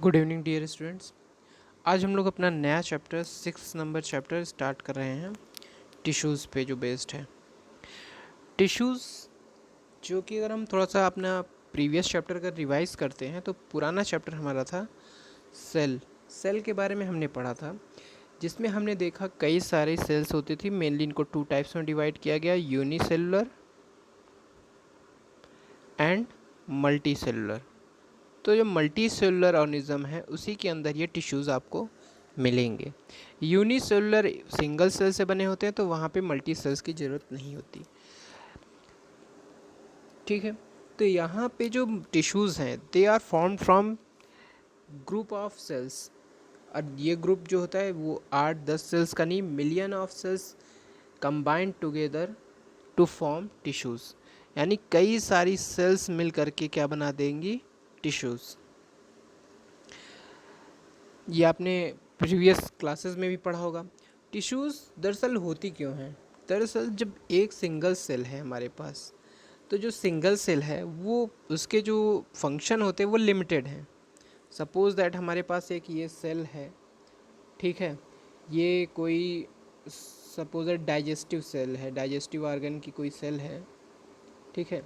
Good evening dear students. आज हम लोग अपना नया चैप्टर 6 नंबर चैप्टर स्टार्ट कर रहे हैं टिश्यूज़ पे जो बेस्ड है। टिश्यूज़ जो कि अगर हम थोड़ा सा अपना प्रीवियस चैप्टर का रिवाइज करते हैं तो पुराना चैप्टर हमारा था सेल। सेल के बारे में हमने पढ़ा था, जिसमें हमने देखा कई सारे सेल्स होती थी। मेनली इनको 2 टाइप्स में डिवाइड किया गया, यूनिसेलुलर एंड मल्टी सेलुलर। तो जो मल्टी सेलुलर ऑर्गेनिज्म है उसी के अंदर ये टिश्यूज़ आपको मिलेंगे। यूनिसेलुलर सिंगल सेल से बने होते हैं, तो वहाँ पे मल्टी सेल्स की ज़रूरत नहीं होती। ठीक है, तो यहाँ पे जो टिश्यूज़ हैं they are form from group of cells. और ये ग्रुप जो होता है वो 8-10 सेल्स का नहीं, million of cells combined together to form tissues. यानी कई सारी सेल्स मिल करके क्या बना देंगी, टिश्यूज़। ये आपने प्रीवियस क्लासेस में भी पढ़ा होगा। टिश्यूज़ दरअसल होती क्यों हैं? दरअसल जब एक सिंगल सेल है हमारे पास, तो जो सिंगल सेल है वो उसके जो फंक्शन होते हैं वो लिमिटेड हैं। सपोज़ दैट हमारे पास एक ये सेल है, ठीक है, ये कोई सपोज डाइजेस्टिव सेल है, डाइजेस्टिव ऑर्गन की कोई सेल है, ठीक है।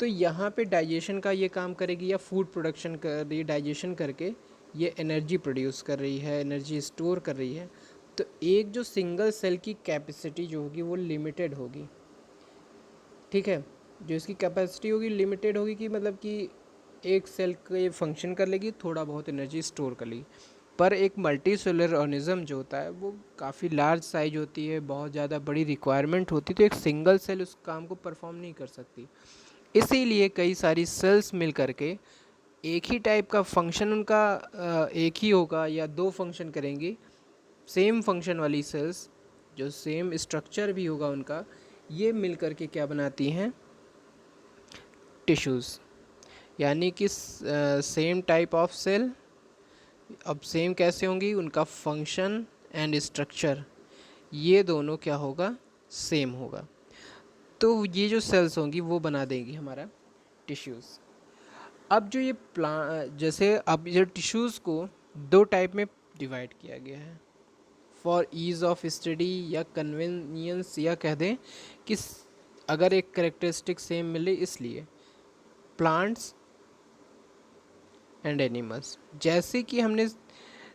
तो यहाँ पे डाइजेशन का ये काम करेगी या फूड प्रोडक्शन कर रही है, डाइजेशन करके ये एनर्जी प्रोड्यूस कर रही है, एनर्जी स्टोर कर रही है। तो एक जो सिंगल सेल की कैपेसिटी जो होगी वो लिमिटेड होगी, ठीक है। जो इसकी कैपेसिटी होगी लिमिटेड होगी कि मतलब कि एक सेल का ये फंक्शन कर लेगी, थोड़ा बहुत एनर्जी स्टोर कर लेगी। पर एक मल्टी सेलुलर ऑर्गेनिज्म जो होता है वो काफ़ी लार्ज साइज होती है, बहुत ज़्यादा बड़ी रिक्वायरमेंट होती है, तो एक सिंगल सेल उस काम को परफॉर्म नहीं कर सकती। इसीलिए कई सारी सेल्स मिल करके एक ही टाइप का फंक्शन उनका एक ही होगा या दो फंक्शन करेंगी। सेम फंक्शन वाली सेल्स जो सेम स्ट्रक्चर भी होगा उनका, ये मिल करके क्या बनाती हैं, टिश्यूज़। यानी कि सेम टाइप ऑफ सेल, अब सेम कैसे होंगी, उनका फंक्शन एंड स्ट्रक्चर ये दोनों क्या होगा, सेम होगा। तो ये जो सेल्स होंगी वो बना देंगी हमारा टिश्यूज़। अब जो ये जैसे अब ये टिश्यूज़ को दो टाइप में डिवाइड किया गया है फॉर ईज़ ऑफ स्टडी या कन्वीनियंस, या कह दें कि अगर एक करेक्टरिस्टिक सेम मिले इसलिए। प्लांट्स एंड एनिमल्स, जैसे कि हमने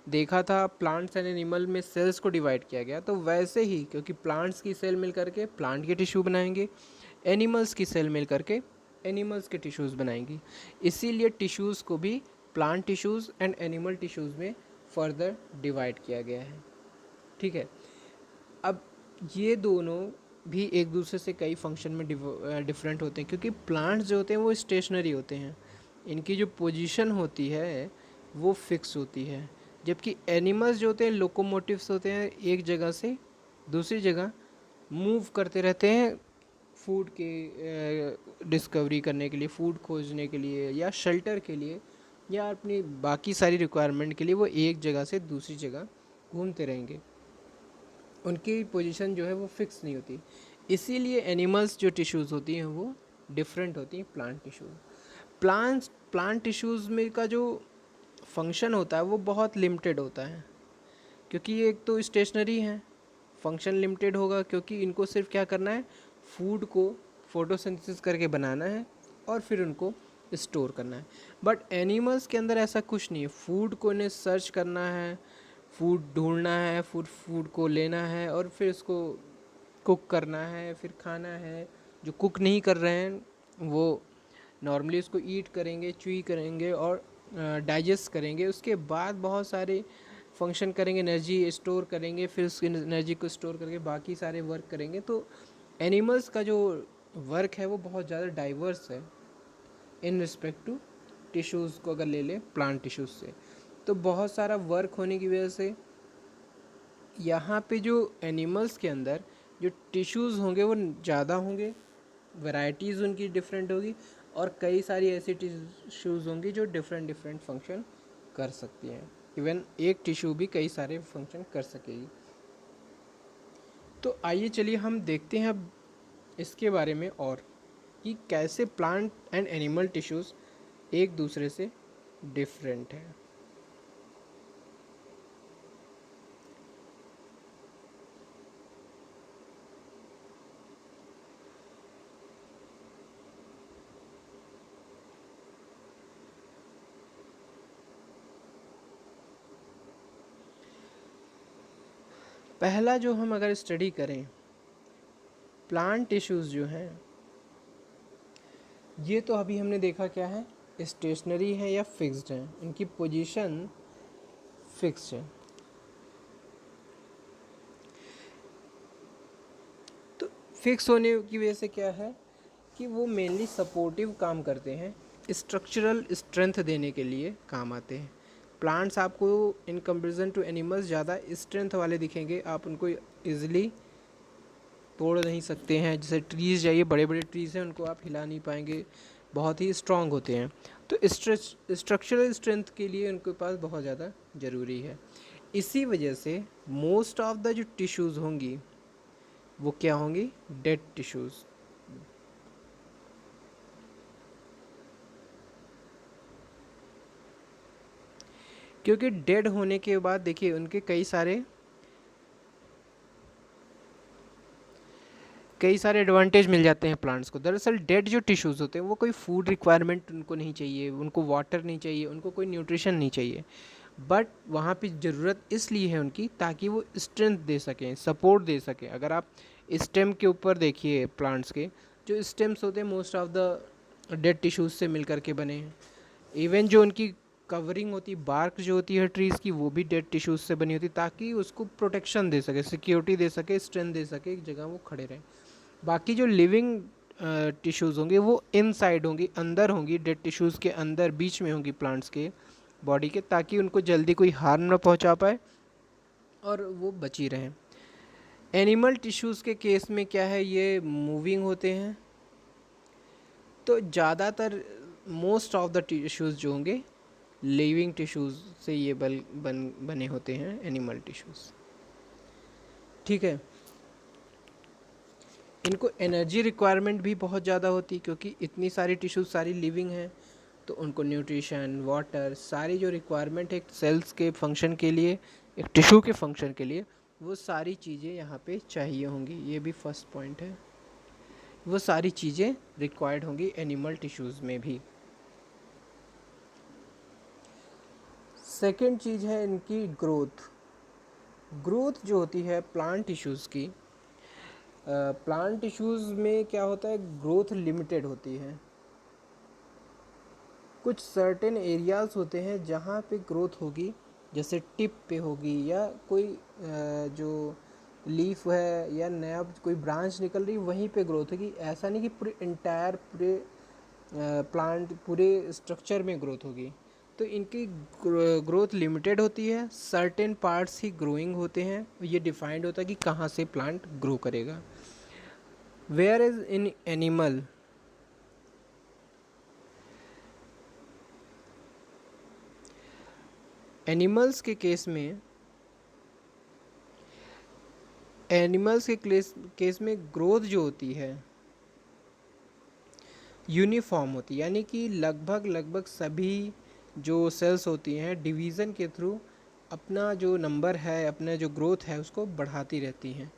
देखा था प्लांट्स एंड एनिमल में सेल्स को डिवाइड किया गया, तो वैसे ही क्योंकि प्लांट्स की सेल मिल करके प्लांट के टिश्यू बनाएंगे, एनिमल्स की सेल मिल करके एनिमल्स के टिश्यूज़ बनाएंगी। इसीलिए टिश्यूज़ को भी plant tissues and animal tissues में फर्दर डिवाइड किया गया है, ठीक है। अब ये दोनों भी एक दूसरे से कई फंक्शन में डिफरेंट होते हैं, क्योंकि प्लांट्स जो होते हैं वो स्टेशनरी होते हैं, इनकी जो पोजीशन होती है वो फिक्स होती है। जबकि एनिमल्स जो होते हैं लोकोमोटिव्स होते हैं, एक जगह से दूसरी जगह मूव करते रहते हैं फूड के डिस्कवरी करने के लिए, फूड खोजने के लिए, या शेल्टर के लिए, या अपनी बाकी सारी रिक्वायरमेंट के लिए वो एक जगह से दूसरी जगह घूमते रहेंगे। उनकी पोजीशन जो है वो फिक्स नहीं होती। इसीलिए एनिमल्स जो टिश्यूज़ होती हैं वो डिफरेंट होती हैं प्लांट टिश्यूज़। प्लांट टिश्यूज़ में का जो फंक्शन होता है वो बहुत लिमिटेड होता है, क्योंकि ये एक तो स्टेशनरी है, फंक्शन लिमिटेड होगा क्योंकि इनको सिर्फ क्या करना है, फूड को फोटोसिंथेसिस करके बनाना है और फिर उनको स्टोर करना है। बट एनिमल्स के अंदर ऐसा कुछ नहीं है, फूड को इन्हें सर्च करना है, फूड ढूंढना है, फूड को लेना है और फिर उसको कुक करना है, फिर खाना है। जो कुक नहीं कर रहे हैं वो नॉर्मली उसको ईट करेंगे, च्यूई करेंगे और डाइजेस्ट करेंगे, उसके बाद बहुत सारे फंक्शन करेंगे, एनर्जी स्टोर करेंगे, फिर उस एनर्जी को स्टोर करके बाकी सारे वर्क करेंगे। तो एनिमल्स का जो वर्क है वो बहुत ज़्यादा डाइवर्स है इन रिस्पेक्ट टू टिश्यूज़ को अगर ले लें प्लांट टिश्यूज़ से। तो बहुत सारा वर्क होने की वजह से यहाँ पे जो एनिमल्स के अंदर जो टिश्यूज़ होंगे वो ज़्यादा होंगे, वैरायटीज़ उनकी डिफरेंट होगी, और कई सारी ऐसी टिश्यूज़ होंगी जो डिफरेंट डिफरेंट फंक्शन कर सकती हैं। इवन एक टिश्यू भी कई सारे फंक्शन कर सकेगी। तो आइए चलिए हम देखते हैं अब इसके बारे में और कि कैसे प्लांट एंड एनिमल टिश्यूज़ एक दूसरे से डिफरेंट है। पहला जो हम अगर स्टडी करें, प्लांट टिश्यूज़ जो हैं ये तो अभी हमने देखा क्या है, स्टेशनरी है या फिक्स्ड है, इनकी पोजीशन फिक्स्ड है। तो फिक्स होने की वजह से क्या है कि वो मेनली सपोर्टिव काम करते हैं, स्ट्रक्चरल स्ट्रेंथ देने के लिए काम आते हैं। प्लांट्स आपको इन कंपेरिजन टू एनिमल्स ज़्यादा स्ट्रेंथ वाले दिखेंगे, आप उनको इजीली तोड़ नहीं सकते हैं। जैसे ट्रीज़ जाइए, बड़े बड़े ट्रीज़ हैं उनको आप हिला नहीं पाएंगे, बहुत ही स्ट्रॉन्ग होते हैं। तो स्ट्रक्चरल स्ट्रेंथ के लिए उनके पास बहुत ज़्यादा ज़रूरी है। इसी वजह से मोस्ट ऑफ द जो टिश्यूज़ होंगी वो क्या होंगी, डेड टिश्यूज़। क्योंकि डेड होने के बाद देखिए उनके कई सारे एडवांटेज मिल जाते हैं प्लांट्स को। दरअसल डेड जो टिश्यूज़ होते हैं वो कोई फूड रिक्वायरमेंट उनको नहीं चाहिए, उनको वाटर नहीं चाहिए, उनको कोई न्यूट्रिशन नहीं चाहिए, बट वहाँ पे ज़रूरत इसलिए है उनकी ताकि वो स्ट्रेंथ दे सकें, सपोर्ट दे सकें। अगर आप स्टेम के ऊपर देखिए, प्लांट्स के जो स्टेम्स होते हैं most of the dead tissues से मिल करके बने हैं। इवन जो उनकी कवरिंग होती है, बार्क जो होती है ट्रीज़ की, वो भी डेड टिश्यूज़ से बनी होती है ताकि उसको प्रोटेक्शन दे सके, सिक्योरिटी दे सके, स्ट्रेंथ दे सके, एक जगह वो खड़े रहें। बाकी जो लिविंग टिश्यूज़ होंगे वो इनसाइड होंगी, अंदर होंगी, डेड टिश्यूज़ के अंदर बीच में होंगी प्लांट्स के बॉडी के, ताकि उनको जल्दी कोई हार्म ना पहुंचा पाए और वो बची रहें। एनिमल टिश्यूज़ के केस में क्या है, ये मूविंग होते हैं, तो ज़्यादातर मोस्ट ऑफ द टिश्यूज़ जो होंगे लिविंग टिश्यूज़ से ये बने होते हैं एनिमल टिश्यूज़। ठीक है। इनको एनर्जी रिक्वायरमेंट भी बहुत ज़्यादा होती, क्योंकि इतनी सारी टिश्यूज़ सारी लिविंग हैं, तो उनको न्यूट्रिशन, वाटर, सारी जो रिक्वायरमेंट है एक सेल्स के फंक्शन के लिए, एक टिश्यू के फंक्शन के लिए, वो सारी चीज़ें यहाँ पे चाहिए होंगी। ये भी फर्स्ट पॉइंट है, वो सारी चीज़ें रिक्वायर्ड होंगी एनिमल टिश्यूज़ में भी। सेकेंड चीज़ है इनकी ग्रोथ। ग्रोथ जो होती है प्लांट टिश्यूज़ की, प्लांट टिश्यूज़ में क्या होता है, ग्रोथ लिमिटेड होती है। कुछ सर्टेन एरियाज़ होते हैं जहाँ पे ग्रोथ होगी, जैसे टिप पे होगी, या कोई जो लीफ है या नया कोई ब्रांच निकल रही वहीं पे ग्रोथ होगी। ऐसा नहीं कि पूरे इंटायर पूरे प्लांट पूरे स्ट्रक्चर में ग्रोथ होगी। तो इनकी ग्रोथ लिमिटेड होती है, सर्टेन पार्ट्स ही ग्रोइंग होते हैं, ये डिफाइंड होता है कि कहाँ से प्लांट ग्रो करेगा। Where is in animal, animals के केस में, एनिमल्स के केस में ग्रोथ जो होती है यूनिफॉर्म होती है, यानी कि लगभग सभी जो सेल्स होती हैं डिवीज़न के थ्रू अपना जो नंबर है, अपना जो ग्रोथ है उसको बढ़ाती रहती हैं।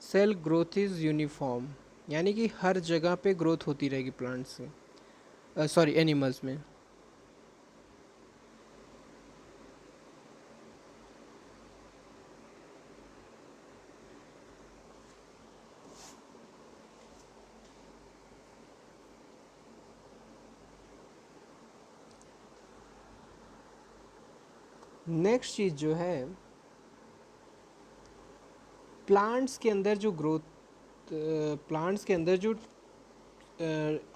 सेल ग्रोथ इज़ यूनिफॉर्म, यानी कि हर जगह पे ग्रोथ होती रहेगी प्लांट्स से, सॉरी एनिमल्स में। नेक्स्ट चीज़ जो है, प्लांट्स के अंदर जो ग्रोथ, प्लांट्स के अंदर जो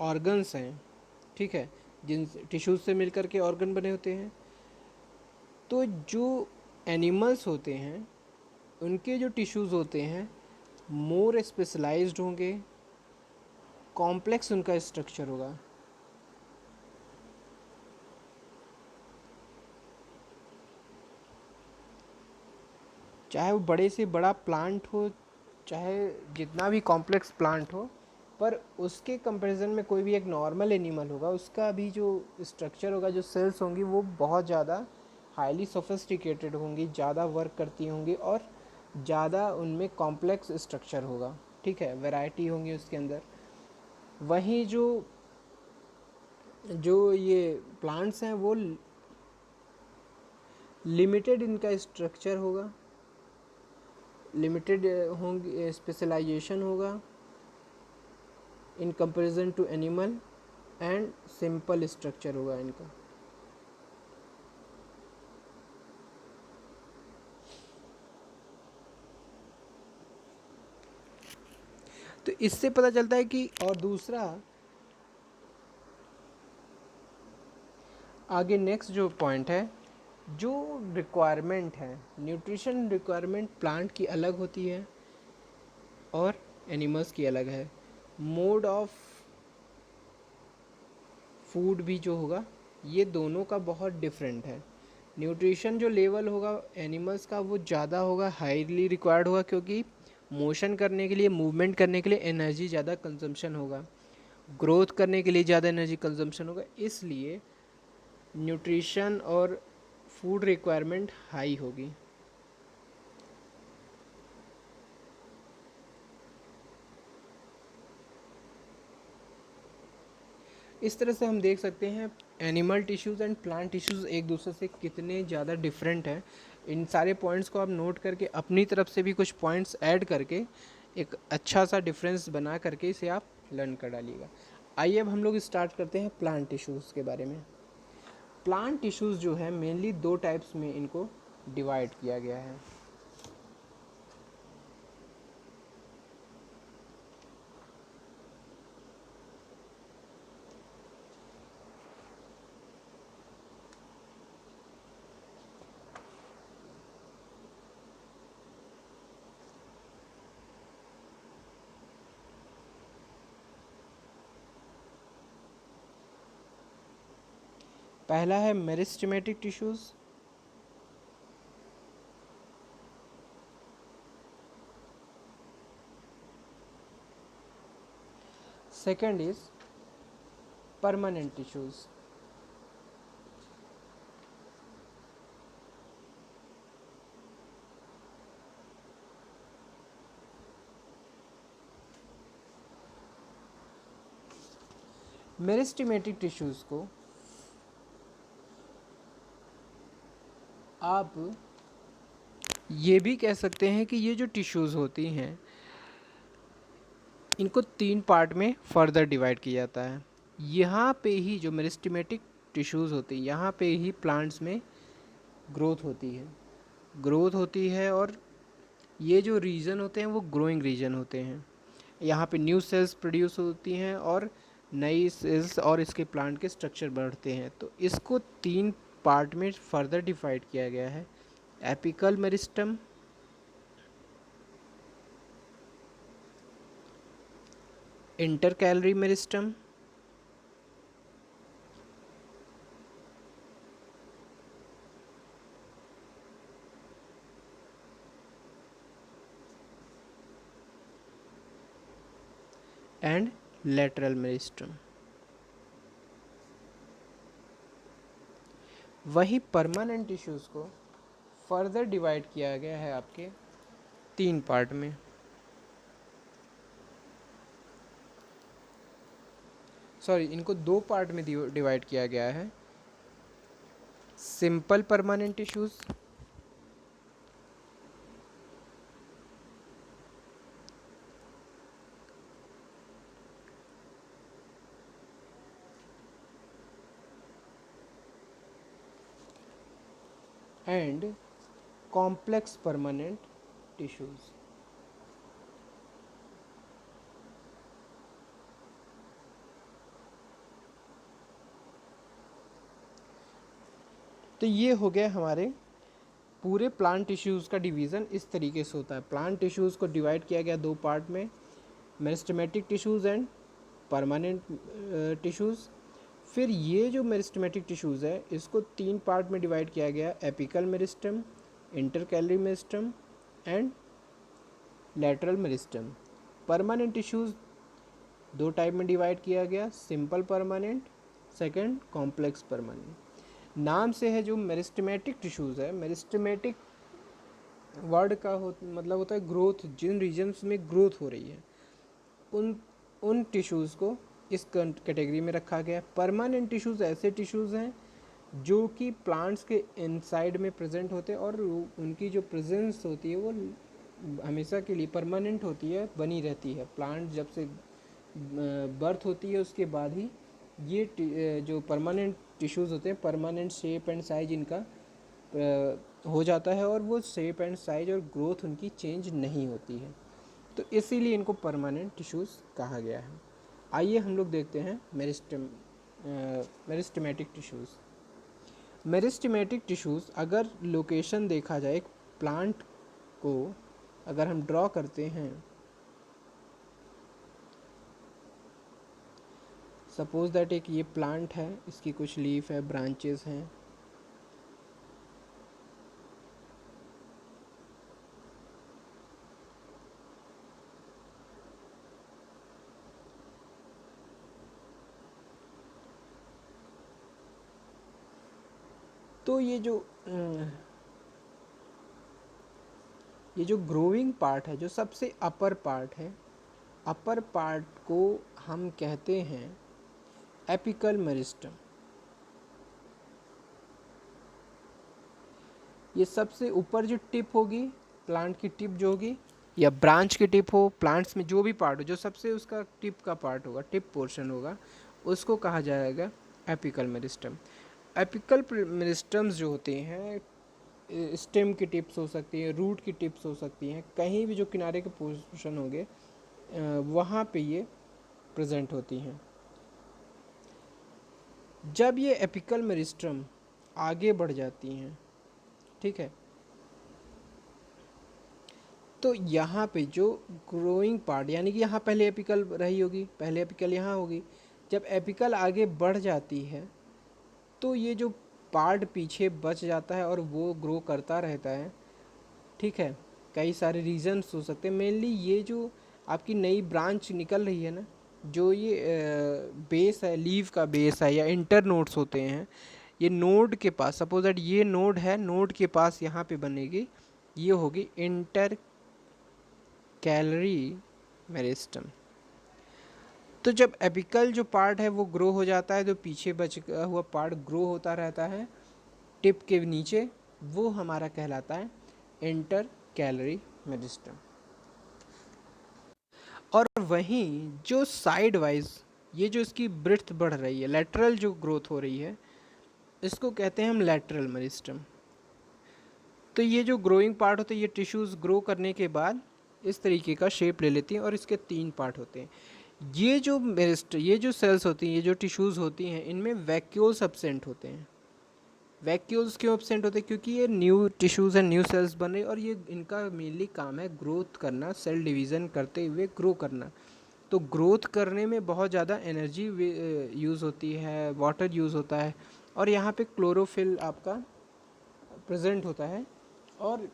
ऑर्गन्स हैं, ठीक है, जिन टिश्यूज से मिलकर के ऑर्गन बने होते हैं, तो जो एनिमल्स होते हैं उनके जो टिश्यूज़ होते हैं मोर स्पेशलाइज्ड होंगे, कॉम्प्लेक्स उनका स्ट्रक्चर होगा। चाहे वो बड़े से बड़ा प्लांट हो, चाहे जितना भी कॉम्प्लेक्स प्लांट हो, पर उसके कंपैरिजन में कोई भी एक नॉर्मल एनिमल होगा, उसका भी जो स्ट्रक्चर होगा, जो सेल्स होंगी वो बहुत ज़्यादा हाईली सोफिस्टिकेटेड होंगी, ज़्यादा वर्क करती होंगी और ज़्यादा उनमें कॉम्प्लेक्स स्ट्रक्चर होगा। ठीक है, वैरायटी होंगी उसके अंदर। वहीं जो जो ये प्लांट्स हैं वो लिमिटेड इनका स्ट्रक्चर होगा, लिमिटेड होंगे, स्पेशलाइजेशन होगा in comparison to animal, and simple structure होगा इनका। तो इससे पता चलता है कि, और दूसरा आगे नेक्स्ट जो पॉइंट है, जो रिक्वायरमेंट है, न्यूट्रिशन रिक्वायरमेंट प्लांट की अलग होती है और एनिमल्स की अलग है। मोड ऑफ फूड भी जो होगा ये दोनों का बहुत डिफरेंट है। न्यूट्रिशन जो लेवल होगा एनिमल्स का वो ज़्यादा होगा, हाईली रिक्वायर्ड होगा, क्योंकि मोशन करने के लिए, मूवमेंट करने के लिए एनर्जी ज़्यादा कंजम्पशन होगा, ग्रोथ करने के लिए ज़्यादा एनर्जी कंजम्पशन होगा, इसलिए न्यूट्रिशन और फूड रिक्वायरमेंट हाई होगी। इस तरह से हम देख सकते हैं animal tissues and plant tissues एक दूसरे से कितने ज़्यादा डिफरेंट हैं। इन सारे पॉइंट्स को आप नोट करके अपनी तरफ से भी कुछ पॉइंट्स ऐड करके एक अच्छा सा डिफरेंस बना करके इसे आप लर्न कर डालिएगा। आइए अब हम लोग स्टार्ट करते हैं प्लांट टिश्यूज़ के बारे में। प्लांट टिश्यूज़ जो है मेनली दो टाइप्स में इनको डिवाइड किया गया है। पहला है meristematic tissues, second is permanent tissues. Meristematic tissues को आप ये भी कह सकते हैं कि ये जो टिश्यूज़ होती हैं इनको तीन पार्ट में फर्दर डिवाइड किया जाता है। यहाँ पे ही जो मेरिस्टेमेटिक टिश्यूज़ होती हैं यहाँ पे ही प्लांट्स में ग्रोथ होती है और ये जो रीजन होते हैं वो ग्रोइंग रीजन होते हैं। यहाँ पे न्यू सेल्स प्रोड्यूस होती हैं और नई सेल्स और इसके प्लांट के स्ट्रक्चर बढ़ते हैं। तो इसको तीन पार्ट में फर्दर डिवाइड किया गया है, apical meristem, intercalary meristem and lateral meristem. वही परमानेंट टिश्यूज़ को फर्दर डिवाइड किया गया है आपके तीन पार्ट में। सॉरी, इनको दो पार्ट में डिवाइड किया गया है, simple permanent tissues and complex permanent tissues. तो ये हो गया हमारे पूरे प्लांट टिश्यूज़ का डिवीज़न। इस तरीके से होता है। प्लांट टिश्यूज़ को डिवाइड किया गया दो पार्ट में, meristematic tissues and permanent tissues. फिर ये जो मेरिस्टेमेटिक टिश्यूज़ है इसको तीन पार्ट में डिवाइड किया गया, apical meristem, intercalary meristem and lateral meristem. Permanent tissues दो टाइप में डिवाइड किया गया, simple permanent, second complex permanent. नाम से है जो मेरिस्टेमेटिक टिश्यूज़ है, मेरिस्टेमेटिक वर्ड का मतलब होता है ग्रोथ, जिन रीजन्स में ग्रोथ हो रही है उन उन टिश्यूज़ को इस कैटेगरी में रखा गया। परमानेंट टिश्यूज़ ऐसे टिश्यूज़ हैं जो कि प्लांट्स के इनसाइड में प्रेजेंट होते हैं और उनकी जो प्रेजेंस होती है वो हमेशा के लिए परमानेंट होती है, बनी रहती है। प्लांट जब से बर्थ होती है उसके बाद ही ये जो परमानेंट टिश्यूज़ होते हैं, परमानेंट शेप एंड साइज इनका हो जाता है, और वो शेप एंड साइज और ग्रोथ उनकी चेंज नहीं होती है, तो इसीलिए इनको परमानेंट टिश्यूज़ कहा गया है। आइए हम लोग देखते हैं मेरिस्टेमेटिक टिश्यूज़। मेरिस्टेमेटिक टिश्यूज़, अगर लोकेशन देखा जाए, एक प्लांट को अगर हम ड्रॉ करते हैं, सपोज दैट एक ये प्लांट है, इसकी कुछ लीफ है, ब्रांचेस हैं, तो ये जो ग्रोइंग पार्ट है, जो सबसे अपर पार्ट है, अपर पार्ट को हम कहते हैं एपिकल मेरिस्टम। ये सबसे ऊपर जो टिप होगी, प्लांट की टिप जो होगी, या ब्रांच की टिप हो, प्लांट्स में जो भी पार्ट हो, जो सबसे उसका टिप का पार्ट होगा, टिप पोर्शन होगा, उसको कहा जाएगा एपिकल मेरिस्टम। एपिकल मेरिस्टम्स जो होते हैं, स्टेम की टिप्स हो सकती हैं, रूट की टिप्स हो सकती हैं, कहीं भी जो किनारे के पोर्शन होंगे वहाँ पे ये प्रेजेंट होती हैं। जब ये एपिकल मेरिस्टम आगे बढ़ जाती हैं, ठीक है, तो यहाँ पे जो ग्रोइंग पार्ट, यानी कि यहाँ पहले एपिकल रही होगी, पहले एपिकल यहाँ होगी, जब एपिकल आगे बढ़ जाती है तो ये जो पार्ट पीछे बच जाता है और वो ग्रो करता रहता है, ठीक है। कई सारे रीजन्स हो सकते हैं, मेनली ये जो आपकी नई ब्रांच निकल रही है ना, जो ये बेस है, लीव का बेस है, या इंटर नोड्स होते हैं, ये नोड के पास, सपोज दैट ये नोड है, नोड के पास यहाँ पे बनेगी, ये होगी इंटर कैलरी मेरिस्टम। तो जब एपिकल जो पार्ट है वो ग्रो हो जाता है, तो पीछे बचा हुआ पार्ट ग्रो होता रहता है टिप के नीचे, वो हमारा कहलाता है इंटर कैलरी मेरिस्टम। और वहीं जो साइड वाइज ये जो इसकी ब्रेड्थ बढ़ रही है, लेटरल जो ग्रोथ हो रही है, इसको कहते हैं हम लेटरल मेरिस्टम। तो ये जो ग्रोइंग पार्ट होते हैं, ये टिश्यूज़ ग्रो करने के बाद इस तरीके का शेप ले लेती हैं, और इसके 3 पार्ट होते हैं। ये जो सेल्स होती हैं, ये जो टिश्यूज़ होती हैं, इनमें वैक्यूल्स एब्सेंट होते हैं। वैक्यूल्स क्यों एब्सेंट होते हैं? क्योंकि ये new tissues and new sales बन रहे, और ये इनका मेनली काम है ग्रोथ करना, सेल डिवीज़न करते हुए ग्रो करना। तो ग्रोथ करने में बहुत ज़्यादा एनर्जी यूज़ होती है, वाटर यूज़ होता है, और यहाँ पे क्लोरोफिल आपका प्रेजेंट होता है, और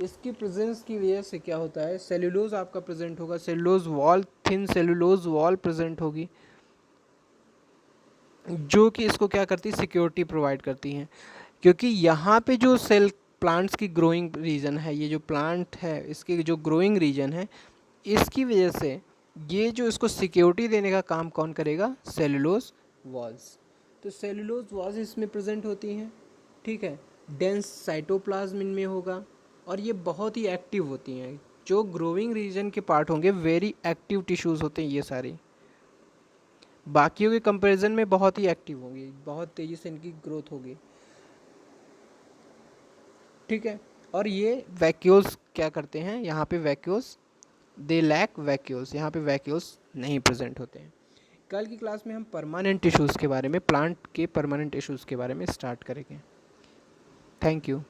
इसकी प्रेजेंस की वजह से क्या होता है, सेलुलोज आपका प्रेजेंट होगा, cellulose wall, thin cellulose wall present होगी, जो कि इसको क्या करती है, सिक्योरिटी प्रोवाइड करती हैं। क्योंकि यहाँ पे जो सेल प्लांट्स की ग्रोइंग रीजन है, ये जो प्लांट है इसकी जो ग्रोइंग रीजन है, इसकी वजह से ये जो इसको सिक्योरिटी देने का काम कौन करेगा, सेलुलोज वॉल्स। तो सेलुलोज वॉल्स इसमें प्रेजेंट होती हैं, ठीक है। डेंस साइटोप्लाज्म इनमें होगा, और ये बहुत ही एक्टिव होती हैं। जो ग्रोइंग रीजन के पार्ट होंगे, वेरी एक्टिव टिश्यूज़ होते हैं ये सारे, बाकियों के कंपैरिजन में बहुत ही एक्टिव होंगी, बहुत तेज़ी से इनकी ग्रोथ होगी, ठीक है। और ये वैक्यूल्स क्या करते हैं, यहाँ पे वैक्यूल्स, दे लैक वैक्यूल्स, यहाँ पे वैक्यूल्स नहीं प्रेजेंट होते हैं। कल की क्लास में हम परमानेंट टिश्यूज़ के बारे में, प्लांट के परमानेंट टिश्यूज़ के बारे में स्टार्ट करेंगे। Thank you.